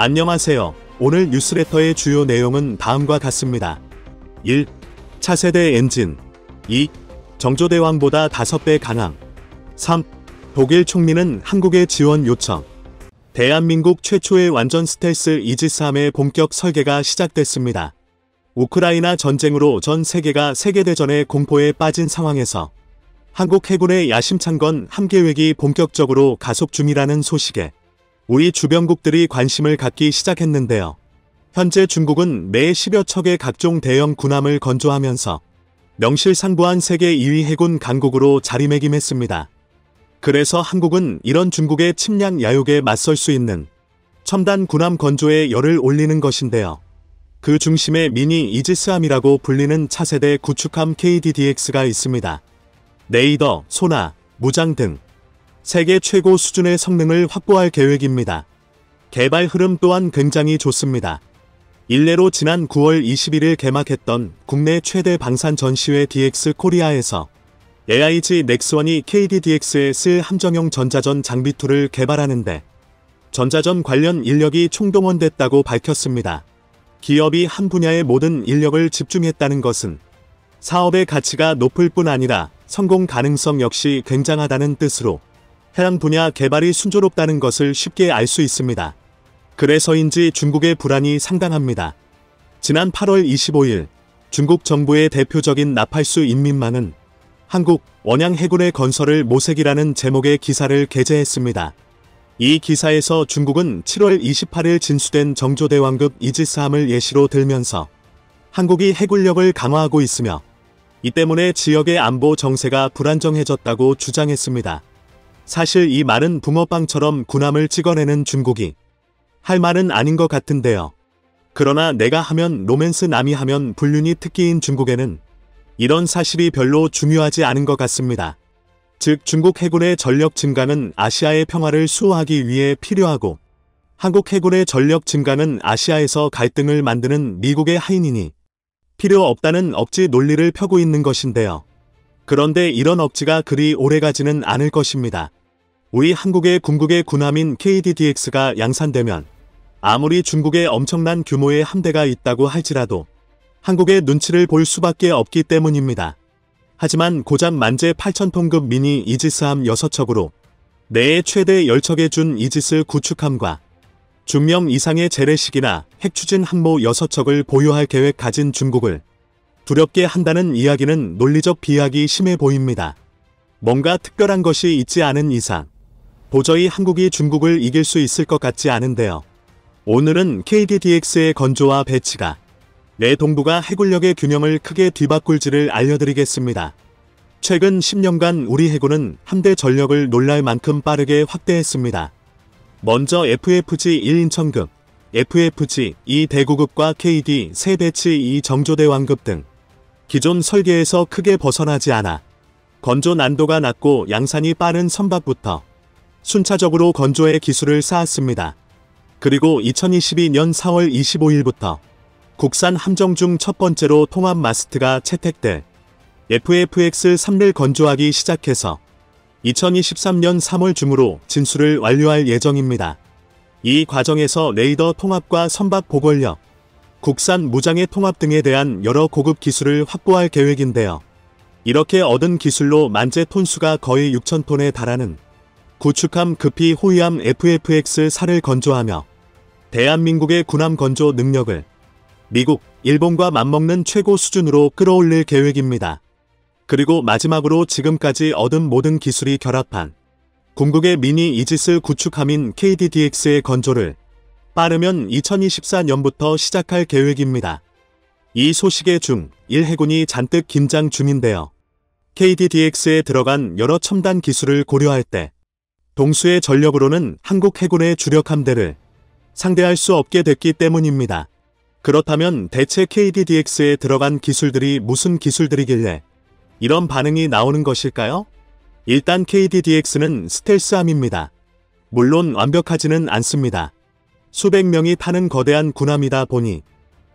안녕하세요. 오늘 뉴스레터의 주요 내용은 다음과 같습니다. 1. 차세대 엔진. 2. 정조대왕보다 5배 강함. 3. 독일 총리는 한국에 지원 요청. 대한민국 최초의 완전 스텔스 이지스함의 본격 설계가 시작됐습니다. 우크라이나 전쟁으로 전 세계가 세계대전의 공포에 빠진 상황에서 한국 해군의 야심찬 함 계획이 본격적으로 가속 중이라는 소식에 우리 주변국들이 관심을 갖기 시작했는데요. 현재 중국은 매 10여 척의 각종 대형 군함을 건조하면서 명실상부한 세계 2위 해군 강국으로 자리매김했습니다. 그래서 한국은 이런 중국의 침략 야욕에 맞설 수 있는 첨단 군함 건조에 열을 올리는 것인데요. 그 중심에 미니 이지스함이라고 불리는 차세대 구축함 KDDX가 있습니다. 레이더, 소나, 무장 등 세계 최고 수준의 성능을 확보할 계획입니다. 개발 흐름 또한 굉장히 좋습니다. 일례로 지난 9월 21일 개막했던 국내 최대 방산 전시회 DX 코리아에서 AIG 넥스원이 KDDX에 쓸 함정용 전자전 장비 툴을 개발하는데 전자전 관련 인력이 총동원됐다고 밝혔습니다. 기업이 한 분야의 모든 인력을 집중했다는 것은 사업의 가치가 높을 뿐 아니라 성공 가능성 역시 굉장하다는 뜻으로 해당 분야 개발이 순조롭다는 것을 쉽게 알 수 있습니다. 그래서인지 중국의 불안이 상당합니다. 지난 8월 25일 중국 정부의 대표적인 나팔수 인민만은 한국 원양 해군의 건설을 모색이라는 제목의 기사를 게재했습니다. 이 기사에서 중국은 7월 28일 진수된 정조대왕급 이지스함을 예시로 들면서 한국이 해군력을 강화하고 있으며 이 때문에 지역의 안보 정세가 불안정해졌다고 주장했습니다. 사실 이 말은 붕어빵처럼 군함을 찍어내는 중국이 할 말은 아닌 것 같은데요. 그러나 내가 하면 로맨스 남이 하면 불륜이 특기인 중국에는 이런 사실이 별로 중요하지 않은 것 같습니다. 즉 중국 해군의 전력 증가는 아시아의 평화를 수호하기 위해 필요하고 한국 해군의 전력 증가는 아시아에서 갈등을 만드는 미국의 하인이니 필요 없다는 억지 논리를 펴고 있는 것인데요. 그런데 이런 억지가 그리 오래가지는 않을 것입니다. 우리 한국의 궁극의 군함인 KDDX가 양산되면 아무리 중국에 엄청난 규모의 함대가 있다고 할지라도 한국의 눈치를 볼 수밖에 없기 때문입니다. 하지만 고작 만재 8,000톤급 미니 이지스함 6척으로 내에 최대 10척의 준 이지스 구축함과 중명 이상의 재래식이나 핵추진 함모 6척을 보유할 계획 가진 중국을 두렵게 한다는 이야기는 논리적 비약이 심해 보입니다. 뭔가 특별한 것이 있지 않은 이상 도저히 한국이 중국을 이길 수 있을 것 같지 않은데요. 오늘은 KDDX의 건조와 배치가 내 동북아 해군력의 균형을 크게 뒤바꿀지를 알려드리겠습니다. 최근 10년간 우리 해군은 함대 전력을 놀랄 만큼 빠르게 확대했습니다. 먼저 FFG 1인천급, FFG 2 대구급과 KD 3 배치 2 정조대왕급 등 기존 설계에서 크게 벗어나지 않아 건조 난도가 낮고 양산이 빠른 선박부터 순차적으로 건조의 기술을 쌓았습니다. 그리고 2022년 4월 25일부터 국산 함정 중 첫 번째로 통합 마스트가 채택될 FFX3를 건조하기 시작해서 2023년 3월 중으로 진수를 완료할 예정입니다. 이 과정에서 레이더 통합과 선박 보궐력, 국산 무장의 통합 등에 대한 여러 고급 기술을 확보할 계획인데요. 이렇게 얻은 기술로 만재 톤수가 거의 6,000톤에 달하는 구축함 급히 호위함 FFX4를 건조하며 대한민국의 군함 건조 능력을 미국, 일본과 맞먹는 최고 수준으로 끌어올릴 계획입니다. 그리고 마지막으로 지금까지 얻은 모든 기술이 결합한 궁극의 미니 이지스 구축함인 KDDX의 건조를 빠르면 2024년부터 시작할 계획입니다. 이 소식에 중1해군이 잔뜩 긴장 중인데요. KDDX에 들어간 여러 첨단 기술을 고려할 때 동수의 전력으로는 한국 해군의 주력 함대를 상대할 수 없게 됐기 때문입니다. 그렇다면 대체 KDDX에 들어간 기술들이 무슨 기술들이길래 이런 반응이 나오는 것일까요? 일단 KDDX는 스텔스함입니다. 물론 완벽하지는 않습니다. 수백 명이 타는 거대한 군함이다 보니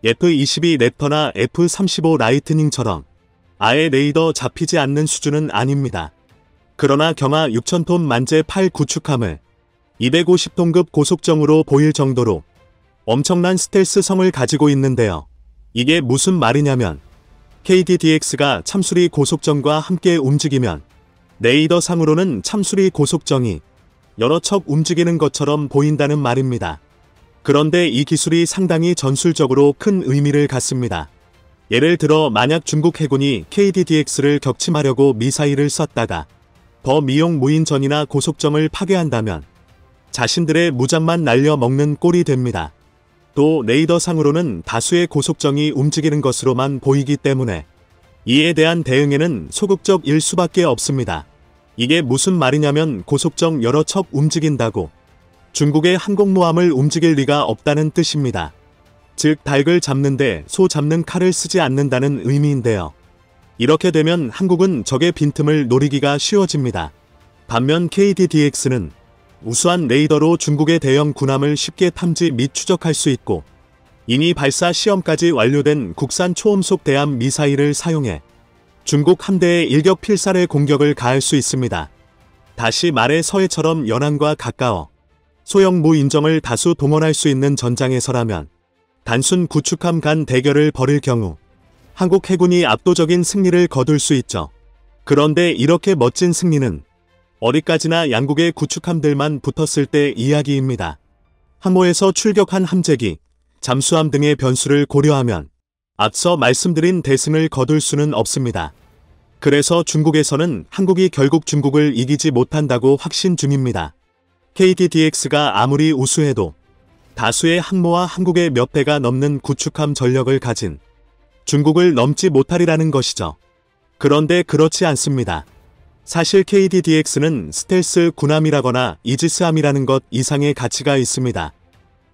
F-22 랩터나 F-35 라이트닝처럼 아예 레이더 잡히지 않는 수준은 아닙니다. 그러나 경하 6,000톤 만재 8 구축함을 250톤급 고속정으로 보일 정도로 엄청난 스텔스성을 가지고 있는데요. 이게 무슨 말이냐면 KDDX가 참수리 고속정과 함께 움직이면 레이더상으로는 참수리 고속정이 여러 척 움직이는 것처럼 보인다는 말입니다. 그런데 이 기술이 상당히 전술적으로 큰 의미를 갖습니다. 예를 들어 만약 중국 해군이 KDDX를 격침하려고 미사일을 쐈다가 범이용 무인전이나 고속정을 파괴한다면 자신들의 무장만 날려 먹는 꼴이 됩니다. 또 레이더상으로는 다수의 고속정이 움직이는 것으로만 보이기 때문에 이에 대한 대응에는 소극적일 수밖에 없습니다. 이게 무슨 말이냐면 고속정 여러 척 움직인다고 중국의 항공모함을 움직일 리가 없다는 뜻입니다. 즉 닭을 잡는데 소 잡는 칼을 쓰지 않는다는 의미인데요. 이렇게 되면 한국은 적의 빈틈을 노리기가 쉬워집니다. 반면 KDDX는 우수한 레이더로 중국의 대형 군함을 쉽게 탐지 및 추적할 수 있고 이미 발사 시험까지 완료된 국산 초음속 대함 미사일을 사용해 중국 함대의 일격 필살의 공격을 가할 수 있습니다. 다시 말해 서해처럼 연안과 가까워 소형 무인정을 다수 동원할 수 있는 전장에서라면 단순 구축함 간 대결을 벌일 경우 한국 해군이 압도적인 승리를 거둘 수 있죠. 그런데 이렇게 멋진 승리는 어디까지나 양국의 구축함들만 붙었을 때 이야기입니다. 항모에서 출격한 함재기, 잠수함 등의 변수를 고려하면 앞서 말씀드린 대승을 거둘 수는 없습니다. 그래서 중국에서는 한국이 결국 중국을 이기지 못한다고 확신 중입니다. KDDX가 아무리 우수해도 다수의 항모와 한국의 몇 배가 넘는 구축함 전력을 가진 중국을 넘지 못하리라는 것이죠. 그런데 그렇지 않습니다. 사실 KDDX는 스텔스 군함이라거나 이지스함이라는 것 이상의 가치가 있습니다.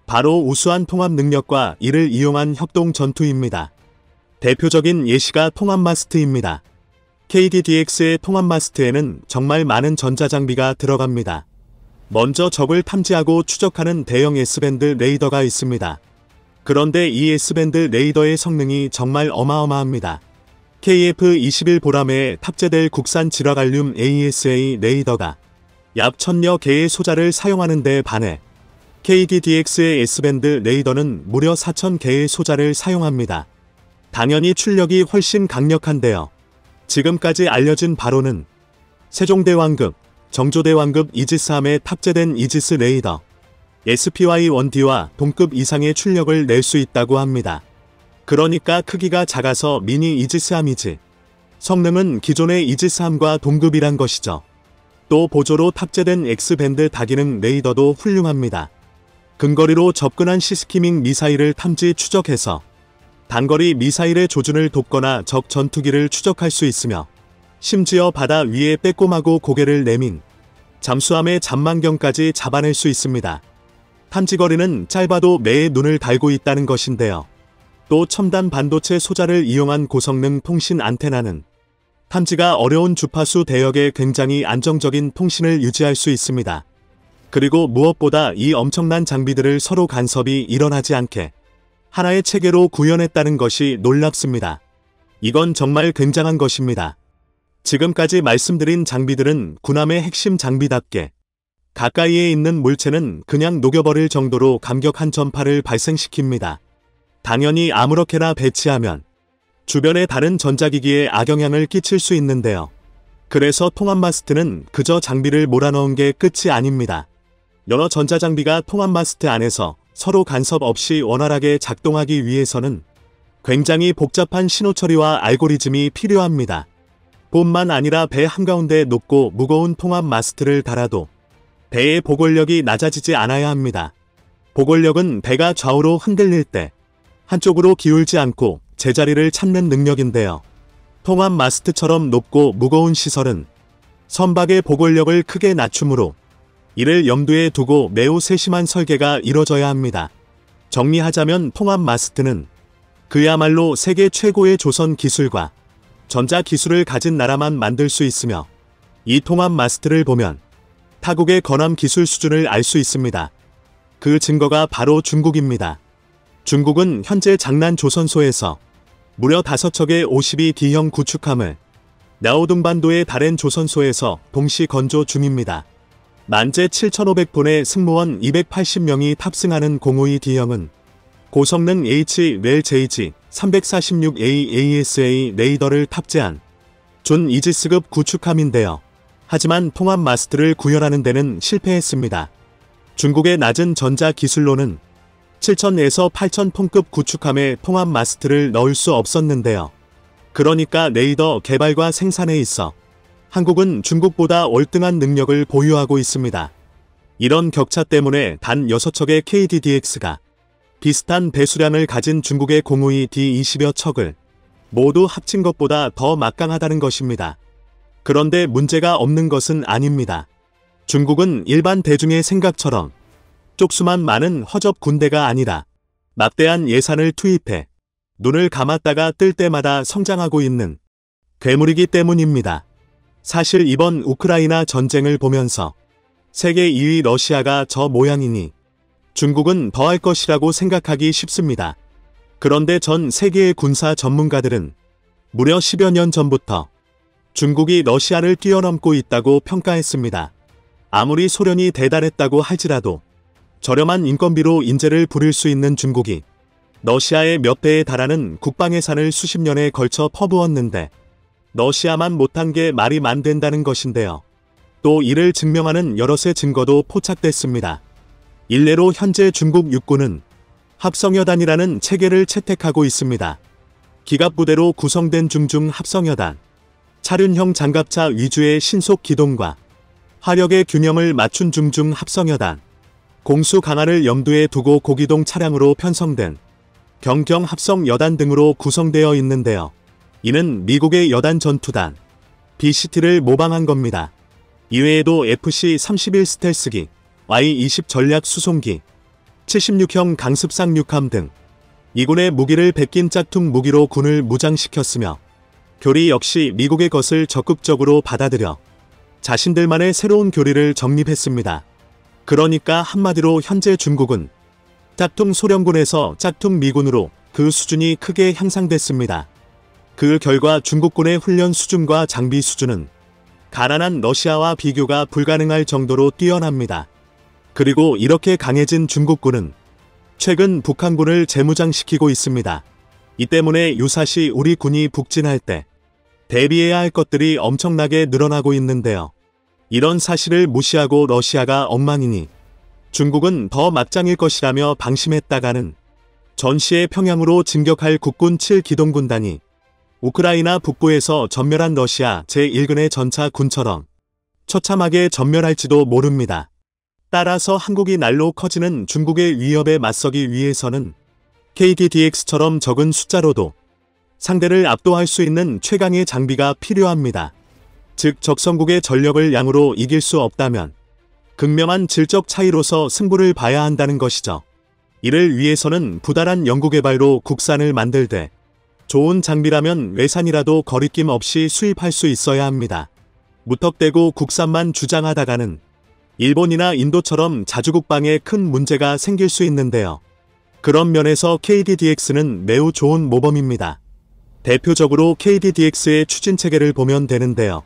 바로 우수한 통합 능력과 이를 이용한 협동 전투입니다. 대표적인 예시가 통합마스트입니다. KDDX의 통합마스트에는 정말 많은 전자장비가 들어갑니다. 먼저 적을 탐지하고 추적하는 대형 S밴드 레이더가 있습니다. 그런데 이 S밴드 레이더의 성능이 정말 어마어마합니다. KF-21 보라매에 탑재될 국산 지라갈륨 AESA 레이더가 약 1000여 개의 소자를 사용하는 데 반해 KDDX의 S밴드 레이더는 무려 4000개의 소자를 사용합니다. 당연히 출력이 훨씬 강력한데요. 지금까지 알려진 바로는 세종대왕급, 정조대왕급 이지스함에 탑재된 이지스 레이더 SPY-1D와 동급 이상의 출력을 낼 수 있다고 합니다. 그러니까 크기가 작아서 미니 이지스함이지 성능은 기존의 이지스함과 동급이란 것이죠. 또 보조로 탑재된 X밴드 다기능 레이더도 훌륭합니다. 근거리로 접근한 시스키밍 미사일을 탐지 추적해서 단거리 미사일의 조준을 돕거나 적 전투기를 추적할 수 있으며 심지어 바다 위에 빼꼼하고 고개를 내민 잠수함의 잠망경까지 잡아낼 수 있습니다. 탐지거리는 짧아도 매의 눈을 달고 있다는 것인데요. 또 첨단 반도체 소자를 이용한 고성능 통신 안테나는 탐지가 어려운 주파수 대역에 굉장히 안정적인 통신을 유지할 수 있습니다. 그리고 무엇보다 이 엄청난 장비들을 서로 간섭이 일어나지 않게 하나의 체계로 구현했다는 것이 놀랍습니다. 이건 정말 굉장한 것입니다. 지금까지 말씀드린 장비들은 군함의 핵심 장비답게 가까이에 있는 물체는 그냥 녹여버릴 정도로 감격한 전파를 발생시킵니다. 당연히 아무렇게나 배치하면 주변의 다른 전자기기에 악영향을 끼칠 수 있는데요. 그래서 통합마스트는 그저 장비를 몰아넣은 게 끝이 아닙니다. 여러 전자장비가 통합마스트 안에서 서로 간섭 없이 원활하게 작동하기 위해서는 굉장히 복잡한 신호처리와 알고리즘이 필요합니다. 뿐만 아니라 배 한가운데 높고 무거운 통합마스트를 달아도 배의 보골력이 낮아지지 않아야 합니다. 보골력은 배가 좌우로 흔들릴 때 한쪽으로 기울지 않고 제자리를 찾는 능력인데요. 통합마스트처럼 높고 무거운 시설은 선박의 보골력을 크게 낮추므로 이를 염두에 두고 매우 세심한 설계가 이뤄져야 합니다. 정리하자면 통합마스트는 그야말로 세계 최고의 조선 기술과 전자기술을 가진 나라만 만들 수 있으며 이 통합마스트를 보면 타국의 건함 기술 수준을 알 수 있습니다. 그 증거가 바로 중국입니다. 중국은 현재 장난 조선소에서 무려 5척의 52D형 구축함을 랴오둥반도의 다롄 조선소에서 동시 건조 중입니다. 만재 7,500분의 승무원 280명이 탑승하는 052D형은 고성능 H-REL-JG 346AASA 레이더를 탑재한 준 이지스급 구축함인데요. 하지만 통합 마스트를 구현하는 데는 실패했습니다. 중국의 낮은 전자 기술로는 7000에서 8000톤급 구축함에 통합 마스트를 넣을 수 없었는데요. 그러니까 레이더 개발과 생산에 있어 한국은 중국보다 월등한 능력을 보유하고 있습니다. 이런 격차 때문에 단 6척의 KDDX가 비슷한 배수량을 가진 중국의 공우이 D20여 척을 모두 합친 것보다 더 막강하다는 것입니다. 그런데 문제가 없는 것은 아닙니다. 중국은 일반 대중의 생각처럼 쪽수만 많은 허접 군대가 아니라 막대한 예산을 투입해 눈을 감았다가 뜰 때마다 성장하고 있는 괴물이기 때문입니다. 사실 이번 우크라이나 전쟁을 보면서 세계 2위 러시아가 저 모양이니 중국은 더할 것이라고 생각하기 쉽습니다. 그런데 전 세계의 군사 전문가들은 무려 10여 년 전부터 중국이 러시아를 뛰어넘고 있다고 평가했습니다. 아무리 소련이 대단했다고 할지라도 저렴한 인건비로 인재를 부릴 수 있는 중국이 러시아의 몇 배에 달하는 국방 예산을 수십 년에 걸쳐 퍼부었는데 러시아만 못한 게 말이 안 된다는 것인데요. 또 이를 증명하는 여럿의 증거도 포착됐습니다. 일례로 현재 중국 육군은 합성여단이라는 체계를 채택하고 있습니다. 기갑부대로 구성된 중중 합성여단, 차륜형 장갑차 위주의 신속 기동과 화력의 균형을 맞춘 중중 합성여단, 공수 강화를 염두에 두고 고기동 차량으로 편성된 경경 합성여단 등으로 구성되어 있는데요. 이는 미국의 여단 전투단 BCT를 모방한 겁니다. 이외에도 FC-31 스텔스기, Y-20 전략 수송기, 76형 강습 상륙함 등 이군의 무기를 베낀 짝퉁 무기로 군을 무장시켰으며 교리 역시 미국의 것을 적극적으로 받아들여 자신들만의 새로운 교리를 정립했습니다. 그러니까 한마디로 현재 중국은 짝퉁 소련군에서 짝퉁 미군으로 그 수준이 크게 향상됐습니다. 그 결과 중국군의 훈련 수준과 장비 수준은 가난한 러시아와 비교가 불가능할 정도로 뛰어납니다. 그리고 이렇게 강해진 중국군은 최근 북한군을 재무장시키고 있습니다. 이 때문에 유사시 우리 군이 북진할 때 대비해야 할 것들이 엄청나게 늘어나고 있는데요. 이런 사실을 무시하고 러시아가 엉망이니 중국은 더 막장일 것이라며 방심했다가는 전시의 평양으로 진격할 국군 7기동군단이 우크라이나 북부에서 전멸한 러시아 제1근의 전차 군처럼 처참하게 전멸할지도 모릅니다. 따라서 한국이 날로 커지는 중국의 위협에 맞서기 위해서는 KDDX처럼 적은 숫자로도 상대를 압도할 수 있는 최강의 장비가 필요합니다. 즉 적성국의 전력을 양으로 이길 수 없다면 극명한 질적 차이로서 승부를 봐야 한다는 것이죠. 이를 위해서는 부단한 연구개발로 국산을 만들되 좋은 장비라면 외산이라도 거리낌 없이 수입할 수 있어야 합니다. 무턱대고 국산만 주장하다가는 일본이나 인도처럼 자주국방에 큰 문제가 생길 수 있는데요. 그런 면에서 KDDX는 매우 좋은 모범입니다. 대표적으로 KDDX의 추진체계를 보면 되는데요.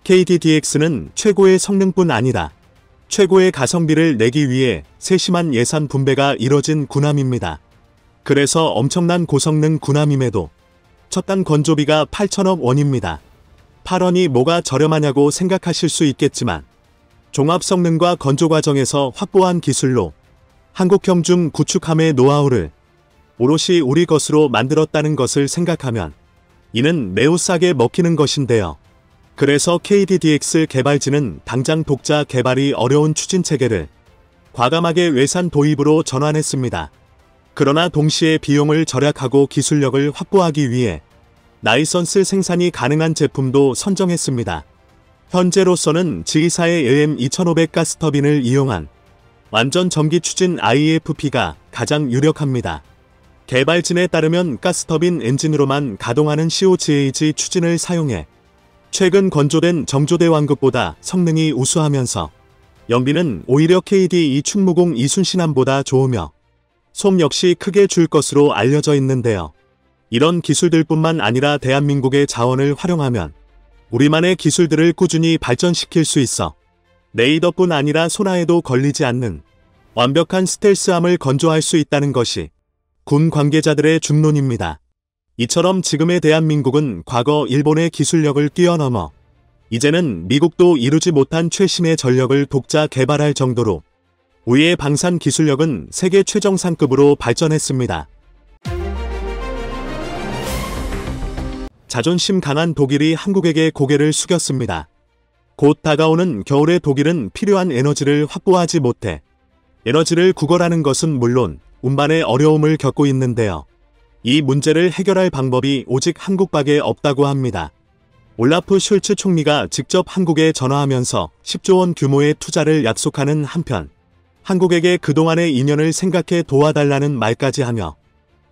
KDDX는 최고의 성능뿐 아니라 최고의 가성비를 내기 위해 세심한 예산 분배가 이뤄진 군함입니다. 그래서 엄청난 고성능 군함임에도 첫단 건조비가 8천억 원입니다. 8원이 뭐가 저렴하냐고 생각하실 수 있겠지만 종합 성능과 건조 과정에서 확보한 기술로 한국형 중 구축함의 노하우를 오롯이 우리 것으로 만들었다는 것을 생각하면 이는 매우 싸게 먹히는 것인데요. 그래서 KDDX 개발진은 당장 독자 개발이 어려운 추진체계를 과감하게 외산 도입으로 전환했습니다. 그러나 동시에 비용을 절약하고 기술력을 확보하기 위해 라이선스 생산이 가능한 제품도 선정했습니다. 현재로서는 지휘사의 AM2500 가스터빈을 이용한 완전 전기 추진 IFP가 가장 유력합니다. 개발진에 따르면 가스터빈 엔진으로만 가동하는 COGAG 추진을 사용해 최근 건조된 정조대왕급보다 성능이 우수하면서 연비는 오히려 KD2 충무공 이순신함보다 좋으며 솜 역시 크게 줄 것으로 알려져 있는데요. 이런 기술들뿐만 아니라 대한민국의 자원을 활용하면 우리만의 기술들을 꾸준히 발전시킬 수 있어 레이더뿐 아니라 소나에도 걸리지 않는 완벽한 스텔스함을 건조할 수 있다는 것이 군 관계자들의 중론입니다. 이처럼 지금의 대한민국은 과거 일본의 기술력을 뛰어넘어 이제는 미국도 이루지 못한 최신의 전력을 독자 개발할 정도로 우리의 방산 기술력은 세계 최정상급으로 발전했습니다. 자존심 강한 독일이 한국에게 고개를 숙였습니다. 곧 다가오는 겨울에 독일은 필요한 에너지를 확보하지 못해 에너지를 구걸하는 것은 물론 운반의 어려움을 겪고 있는데요. 이 문제를 해결할 방법이 오직 한국밖에 없다고 합니다. 올라프 숄츠 총리가 직접 한국에 전화하면서 10조 원 규모의 투자를 약속하는 한편 한국에게 그동안의 인연을 생각해 도와달라는 말까지 하며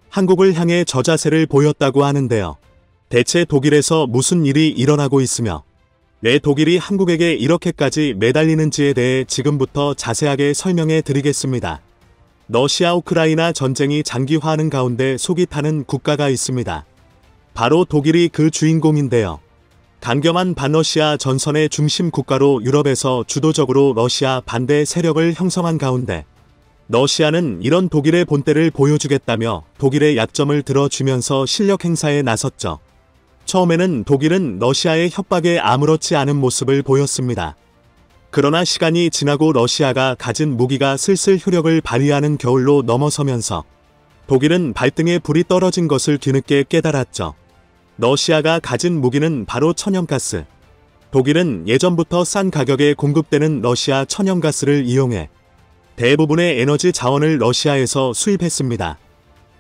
한국을 향해 저자세를 보였다고 하는데요. 대체 독일에서 무슨 일이 일어나고 있으며 왜 독일이 한국에게 이렇게까지 매달리는지에 대해 지금부터 자세하게 설명해 드리겠습니다. 러시아 우크라이나 전쟁이 장기화하는 가운데 속이 타는 국가가 있습니다. 바로 독일이 그 주인공인데요. 강경한 반러시아 전선의 중심 국가로 유럽에서 주도적으로 러시아 반대 세력을 형성한 가운데 러시아는 이런 독일의 본때를 보여주겠다며 독일의 약점을 들어주면서 실력 행사에 나섰죠. 처음에는 독일은 러시아의 협박에 아무렇지 않은 모습을 보였습니다. 그러나 시간이 지나고 러시아가 가진 무기가 슬슬 효력을 발휘하는 겨울로 넘어서면서 독일은 발등에 불이 떨어진 것을 뒤늦게 깨달았죠. 러시아가 가진 무기는 바로 천연가스. 독일은 예전부터 싼 가격에 공급되는 러시아 천연가스를 이용해 대부분의 에너지 자원을 러시아에서 수입했습니다.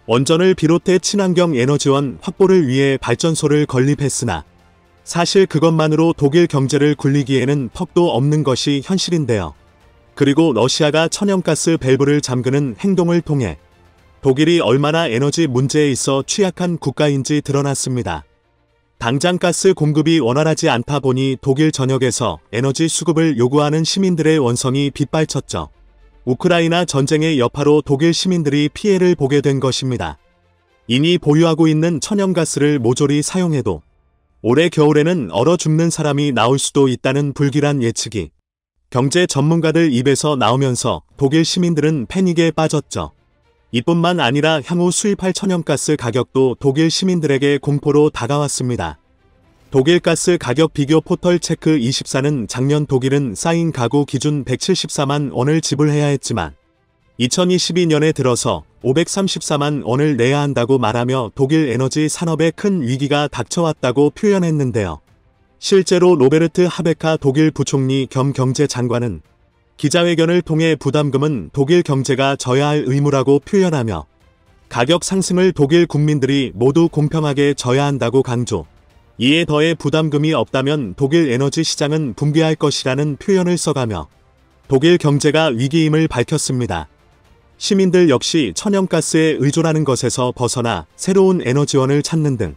원전을 비롯해 친환경 에너지원 확보를 위해 발전소를 건립했으나 사실 그것만으로 독일 경제를 굴리기에는 턱도 없는 것이 현실인데요. 그리고 러시아가 천연가스 밸브를 잠그는 행동을 통해 독일이 얼마나 에너지 문제에 있어 취약한 국가인지 드러났습니다. 당장 가스 공급이 원활하지 않다 보니 독일 전역에서 에너지 수급을 요구하는 시민들의 원성이 빗발쳤죠. 우크라이나 전쟁의 여파로 독일 시민들이 피해를 보게 된 것입니다. 이미 보유하고 있는 천연가스를 모조리 사용해도 올해 겨울에는 얼어 죽는 사람이 나올 수도 있다는 불길한 예측이 경제 전문가들 입에서 나오면서 독일 시민들은 패닉에 빠졌죠. 이뿐만 아니라 향후 수입할 천연가스 가격도 독일 시민들에게 공포로 다가왔습니다. 독일 가스 가격 비교 포털 체크24는 작년 독일은 쌓인 가구 기준 174만 원을 지불해야 했지만 2022년에 들어서 534만 원을 내야 한다고 말하며 독일 에너지 산업에 큰 위기가 닥쳐왔다고 표현했는데요. 실제로 로베르트 하베카 독일 부총리 겸 경제장관은 기자회견을 통해 부담금은 독일 경제가 져야 할 의무라고 표현하며 가격 상승을 독일 국민들이 모두 공평하게 져야 한다고 강조. 이에 더해 부담금이 없다면 독일 에너지 시장은 붕괴할 것이라는 표현을 써가며 독일 경제가 위기임을 밝혔습니다. 시민들 역시 천연가스에 의존하는 것에서 벗어나 새로운 에너지원을 찾는 등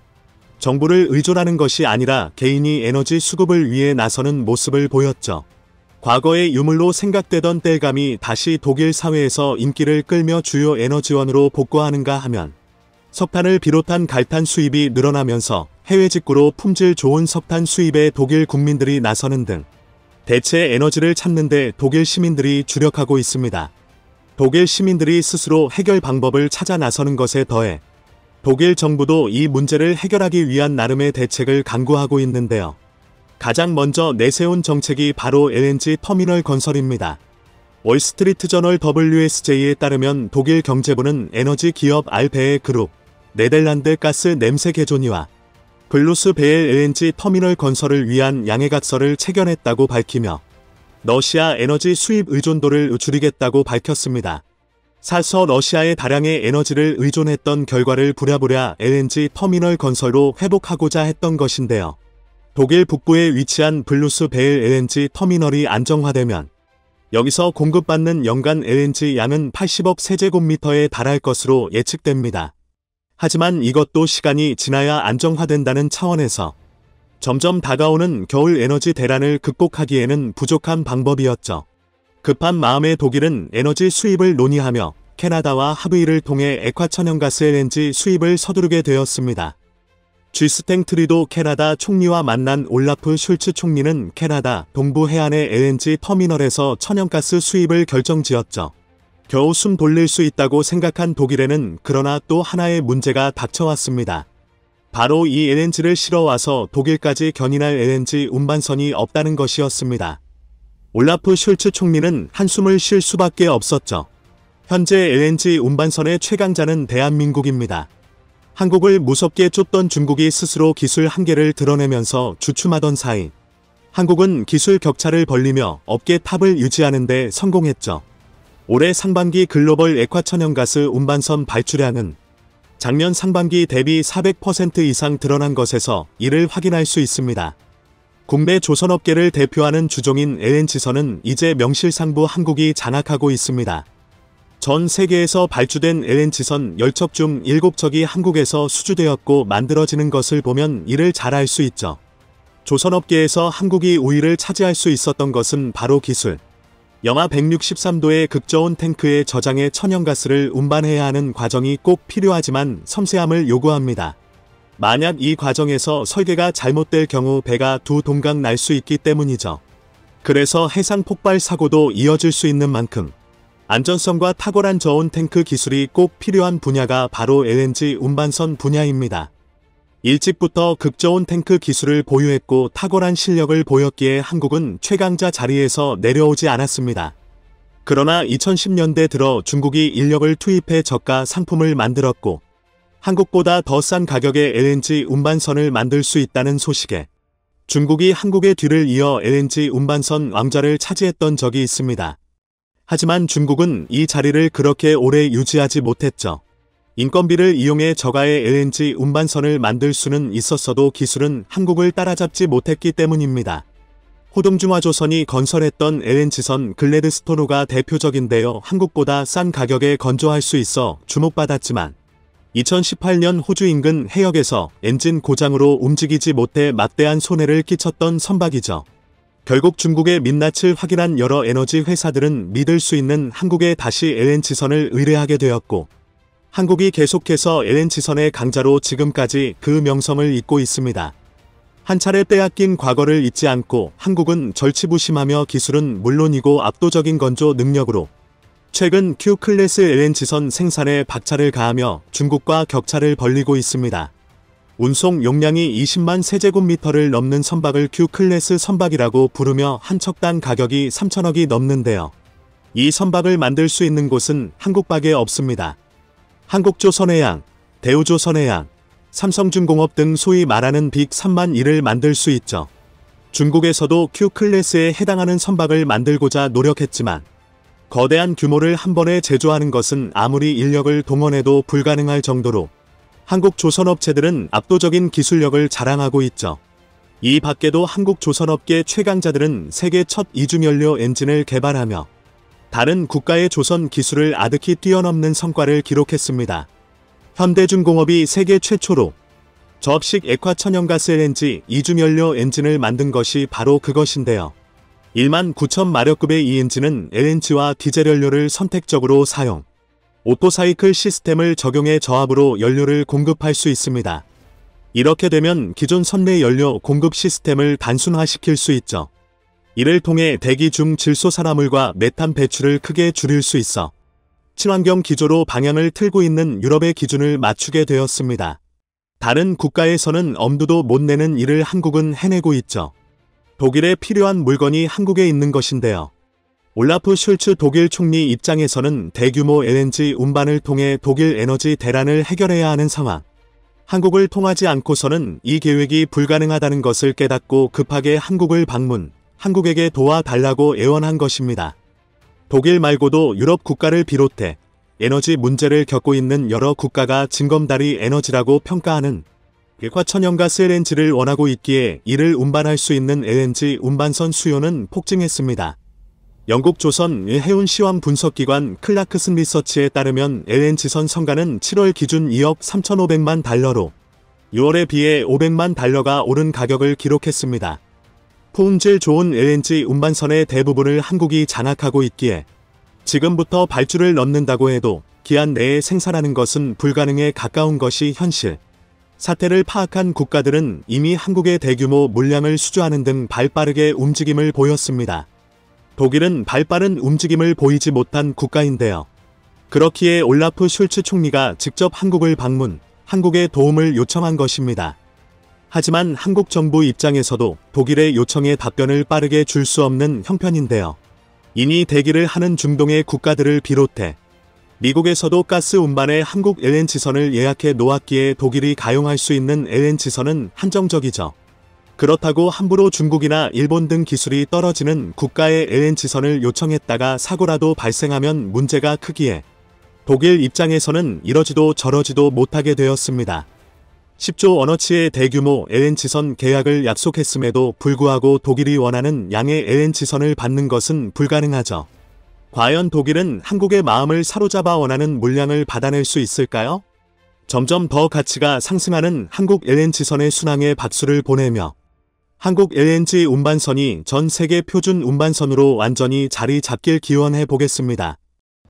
정부를 의존하는 것이 아니라 개인이 에너지 수급을 위해 나서는 모습을 보였죠. 과거의 유물로 생각되던 땔감이 다시 독일 사회에서 인기를 끌며 주요 에너지원으로 복구하는가 하면 석탄을 비롯한 갈탄 수입이 늘어나면서 해외 직구로 품질 좋은 석탄 수입에 독일 국민들이 나서는 등 대체 에너지를 찾는 데 독일 시민들이 주력하고 있습니다. 독일 시민들이 스스로 해결 방법을 찾아 나서는 것에 더해 독일 정부도 이 문제를 해결하기 위한 나름의 대책을 강구하고 있는데요. 가장 먼저 내세운 정책이 바로 LNG 터미널 건설입니다. 월스트리트 저널 WSJ에 따르면 독일 경제부는 에너지 기업 알베에 그룹, 네덜란드 가스 냄새 개조니와 블루스 베엘 LNG 터미널 건설을 위한 양해각서를 체결했다고 밝히며 러시아 에너지 수입 의존도를 줄이겠다고 밝혔습니다. 사서 러시아에 다량의 에너지를 의존했던 결과를 부랴부랴 LNG 터미널 건설로 회복하고자 했던 것인데요. 독일 북부에 위치한 블루스 베일 LNG 터미널이 안정화되면 여기서 공급받는 연간 LNG 양은 80억 세제곱미터에 달할 것으로 예측됩니다. 하지만 이것도 시간이 지나야 안정화된다는 차원에서 점점 다가오는 겨울 에너지 대란을 극복하기에는 부족한 방법이었죠. 급한 마음에 독일은 에너지 수입을 논의하며 캐나다와 합의를 통해 액화천연가스 LNG 수입을 서두르게 되었습니다. 쥐스탱 트리도 캐나다 총리와 만난 올라프 숄츠 총리는 캐나다 동부 해안의 LNG 터미널에서 천연가스 수입을 결정지었죠. 겨우 숨 돌릴 수 있다고 생각한 독일에는 그러나 또 하나의 문제가 닥쳐왔습니다. 바로 이 LNG를 실어와서 독일까지 견인할 LNG 운반선이 없다는 것이었습니다. 올라프 슐츠 총리는 한숨을 쉴 수밖에 없었죠. 현재 LNG 운반선의 최강자는 대한민국입니다. 한국을 무섭게 쫓던 중국이 스스로 기술 한계를 드러내면서 주춤하던 사이 한국은 기술 격차를 벌리며 업계 탑을 유지하는 데 성공했죠. 올해 상반기 글로벌 액화천연가스 운반선 발주량은 작년 상반기 대비 400% 이상 드러난 것에서 이를 확인할 수 있습니다. 국내 조선업계를 대표하는 주종인 LNG선은 이제 명실상부 한국이 장악하고 있습니다. 전 세계에서 발주된 LNG선 10척 중 7척이 한국에서 수주되었고 만들어지는 것을 보면 이를 잘 알 수 있죠. 조선업계에서 한국이 우위를 차지할 수 있었던 것은 바로 기술. 영하 163도의 극저온 탱크에 저장해 천연가스를 운반해야 하는 과정이 꼭 필요하지만 섬세함을 요구합니다. 만약 이 과정에서 설계가 잘못될 경우 배가 두 동강 날 수 있기 때문이죠. 그래서 해상 폭발 사고도 이어질 수 있는 만큼 안전성과 탁월한 저온 탱크 기술이 꼭 필요한 분야가 바로 LNG 운반선 분야입니다. 일찍부터 극저온 탱크 기술을 보유했고 탁월한 실력을 보였기에 한국은 최강자 자리에서 내려오지 않았습니다. 그러나 2010년대 들어 중국이 인력을 투입해 저가 상품을 만들었고 한국보다 더 싼 가격의 LNG 운반선을 만들 수 있다는 소식에 중국이 한국의 뒤를 이어 LNG 운반선 왕좌를 차지했던 적이 있습니다. 하지만 중국은 이 자리를 그렇게 오래 유지하지 못했죠. 인건비를 이용해 저가의 LNG 운반선을 만들 수는 있었어도 기술은 한국을 따라잡지 못했기 때문입니다. 호동중화조선이 건설했던 LNG선 글래드스토노가 대표적인데요. 한국보다 싼 가격에 건조할 수 있어 주목받았지만 2018년 호주 인근 해역에서 엔진 고장으로 움직이지 못해 막대한 손해를 끼쳤던 선박이죠. 결국 중국의 민낯을 확인한 여러 에너지 회사들은 믿을 수 있는 한국에 다시 LNG선을 의뢰하게 되었고 한국이 계속해서 LNG선의 강자로 지금까지 그 명성을 잇고 있습니다. 한 차례 빼앗긴 과거를 잊지 않고 한국은 절치부심하며 기술은 물론이고 압도적인 건조 능력으로 최근 Q클래스 LNG선 생산에 박차를 가하며 중국과 격차를 벌리고 있습니다. 운송 용량이 20만 세제곱미터를 넘는 선박을 Q클래스 선박이라고 부르며 한 척당 가격이 3천억이 넘는데요. 이 선박을 만들 수 있는 곳은 한국밖에 없습니다. 한국조선해양, 대우조선해양, 삼성중공업 등 소위 말하는 빅 3만 1을 만들 수 있죠. 중국에서도 Q클래스에 해당하는 선박을 만들고자 노력했지만 거대한 규모를 한 번에 제조하는 것은 아무리 인력을 동원해도 불가능할 정도로 한국 조선업체들은 압도적인 기술력을 자랑하고 있죠. 이 밖에도 한국 조선업계 최강자들은 세계 첫 이중연료 엔진을 개발하며 다른 국가의 조선 기술을 아득히 뛰어넘는 성과를 기록했습니다. 현대중공업이 세계 최초로 저압식 액화천연가스 LNG 이중연료 엔진을 만든 것이 바로 그것인데요. 1만 9천 마력급의 이 엔진은 LNG와 디젤 연료를 선택적으로 사용, 오토사이클 시스템을 적용해 저압으로 연료를 공급할 수 있습니다. 이렇게 되면 기존 선내 연료 공급 시스템을 단순화시킬 수 있죠. 이를 통해 대기 중 질소산화물과 메탄 배출을 크게 줄일 수 있어 친환경 기조로 방향을 틀고 있는 유럽의 기준을 맞추게 되었습니다. 다른 국가에서는 엄두도 못 내는 일을 한국은 해내고 있죠. 독일에 필요한 물건이 한국에 있는 것인데요. 올라프 슐츠 독일 총리 입장에서는 대규모 LNG 운반을 통해 독일 에너지 대란을 해결해야 하는 상황. 한국을 통하지 않고서는 이 계획이 불가능하다는 것을 깨닫고 급하게 한국을 방문, 한국에게 도와달라고 애원한 것입니다. 독일 말고도 유럽 국가를 비롯해 에너지 문제를 겪고 있는 여러 국가가 징검다리 에너지라고 평가하는 액화천연가스 LNG를 원하고 있기에 이를 운반할 수 있는 LNG 운반선 수요는 폭증했습니다. 영국 조선 해운 시황 분석기관 클라크슨 리서치에 따르면 LNG선 선가는 7월 기준 2억 3,500만 달러로 6월에 비해 500만 달러가 오른 가격을 기록했습니다. 품질 좋은 LNG 운반선의 대부분을 한국이 장악하고 있기에 지금부터 발주를 넣는다고 해도 기한 내에 생산하는 것은 불가능에 가까운 것이 현실. 사태를 파악한 국가들은 이미 한국의 대규모 물량을 수주하는 등 발빠르게 움직임을 보였습니다. 독일은 발빠른 움직임을 보이지 못한 국가인데요. 그렇기에 올라프 슐츠 총리가 직접 한국을 방문, 한국의 도움을 요청한 것입니다. 하지만 한국 정부 입장에서도 독일의 요청에 답변을 빠르게 줄 수 없는 형편인데요. 이니 대기를 하는 중동의 국가들을 비롯해 미국에서도 가스 운반에 한국 LNG선을 예약해 놓았기에 독일이 가용할 수 있는 LNG선은 한정적이죠. 그렇다고 함부로 중국이나 일본 등 기술이 떨어지는 국가의 LNG선을 요청했다가 사고라도 발생하면 문제가 크기에 독일 입장에서는 이러지도 저러지도 못하게 되었습니다. 10조 원어치의 대규모 LNG선 계약을 약속했음에도 불구하고 독일이 원하는 양의 LNG선을 받는 것은 불가능하죠. 과연 독일은 한국의 마음을 사로잡아 원하는 물량을 받아낼 수 있을까요? 점점 더 가치가 상승하는 한국 LNG선의 순항에 박수를 보내며 한국 LNG 운반선이 전 세계 표준 운반선으로 완전히 자리 잡길 기원해 보겠습니다.